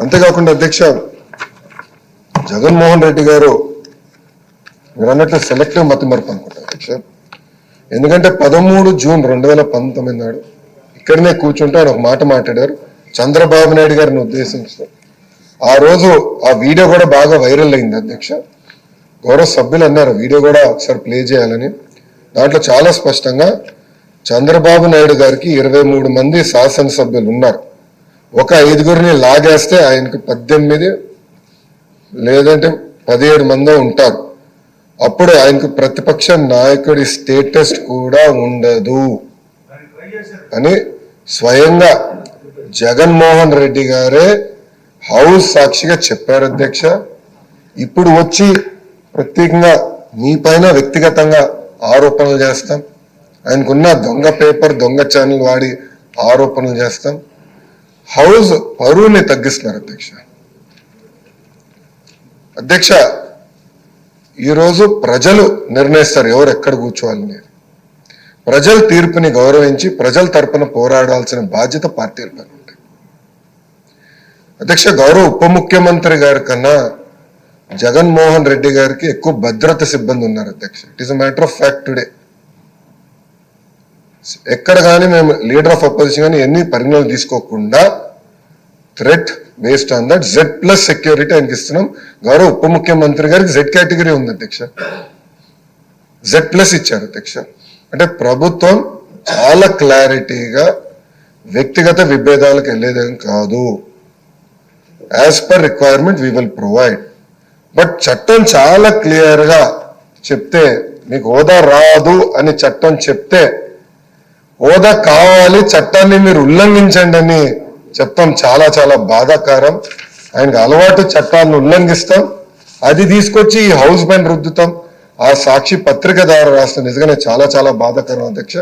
అంతేకాకుండా అధ్యక్ష జగన్మోహన్ రెడ్డి గారు మీరు అన్నట్లు సెలెక్టివ్ మతిమరుపు అనుకుంటారు అధ్యక్ష. ఎందుకంటే 13 జూన్ 2019 నాడు ఇక్కడనే కూర్చుంటే ఆయన ఒక మాట మాట్లాడారు చంద్రబాబు నాయుడు గారిని ఉద్దేశించి. ఆ రోజు ఆ వీడియో కూడా బాగా వైరల్ అయింది అధ్యక్ష. గౌరవ సభ్యులు అన్నారు వీడియో కూడా ఒకసారి ప్లే చేయాలని. దాంట్లో చాలా స్పష్టంగా చంద్రబాబు నాయుడు గారికి 23 మంది శాసనసభ్యులు ఉన్నారు. ఒక 5గురిని లాగేస్తే ఆయనకు 18 లేదంటే 17 మంది ఉంటారు. అప్పుడు ఆయనకు ప్రతిపక్ష నాయకుడి స్టేటస్ కూడా ఉండదు అని స్వయంగా జగన్మోహన్ రెడ్డి గారే హౌస్ సాక్షిగా చెప్పారు అధ్యక్ష. ఇప్పుడు వచ్చి ప్రత్యేకంగా మీ పైన వ్యక్తిగతంగా ఆరోపణలు చేస్తాం, ఆయనకున్న దొంగ పేపర్ దొంగ ఛానల్ వాడి ఆరోపణలు చేస్తాం. హౌస్ పరువుని తగ్గిస్తున్నారు అధ్యక్ష. అధ్యక్ష ఈరోజు ప్రజలు నిర్ణయిస్తారు ఎవరు ఎక్కడ కూర్చోవాలని. ప్రజల తీర్పుని గౌరవించి ప్రజల తరపున పోరాడాల్సిన బాధ్యత పార్టీల పైన ఉంటాయి అధ్యక్ష. గౌరవ ఉప ముఖ్యమంత్రి గారి కన్నా జగన్మోహన్ రెడ్డి గారికి ఎక్కువ భద్రత సిబ్బంది ఉన్నారు అధ్యక్ష. It is a matter of fact today. ఎక్కడ కానీ మేము లీడర్ ఆఫ్ అపోజిషన్ కానీ ఎన్ని పరిణామాలు తీసుకోకుండా threat based on that Z+ security ఆయనకి ఇస్తున్నాం. గౌరవ ఉప ముఖ్యమంత్రి గారికి Z కేటగిరీ ఉంది అధ్యక్ష, Z+ ఇచ్చారు అధ్యక్ష. అంటే ప్రభుత్వం చాలా క్లారిటీగా వ్యక్తిగత విభేదాలకు వెళ్ళేదేం కాదు. As per requirement we will provide. But చట్టం చాలా క్లియర్ గా చెప్తే మీకు హోదా రాదు అని చట్టం చెప్తే హోదా కావాలి చట్టాన్ని మీరు ఉల్లంఘించండి అని చెప్తాం. చాలా చాలా బాధాకరం. ఆయనకు అలవాటు చట్టాలను ఉల్లంఘిస్తాం, అది తీసుకొచ్చి ఈ హౌస్ పైన రుద్దుతాం. ఆ సాక్షి పత్రిక ద్వారా రాస్తాం. నిజంగానే చాలా చాలా బాధాకరం అధ్యక్ష.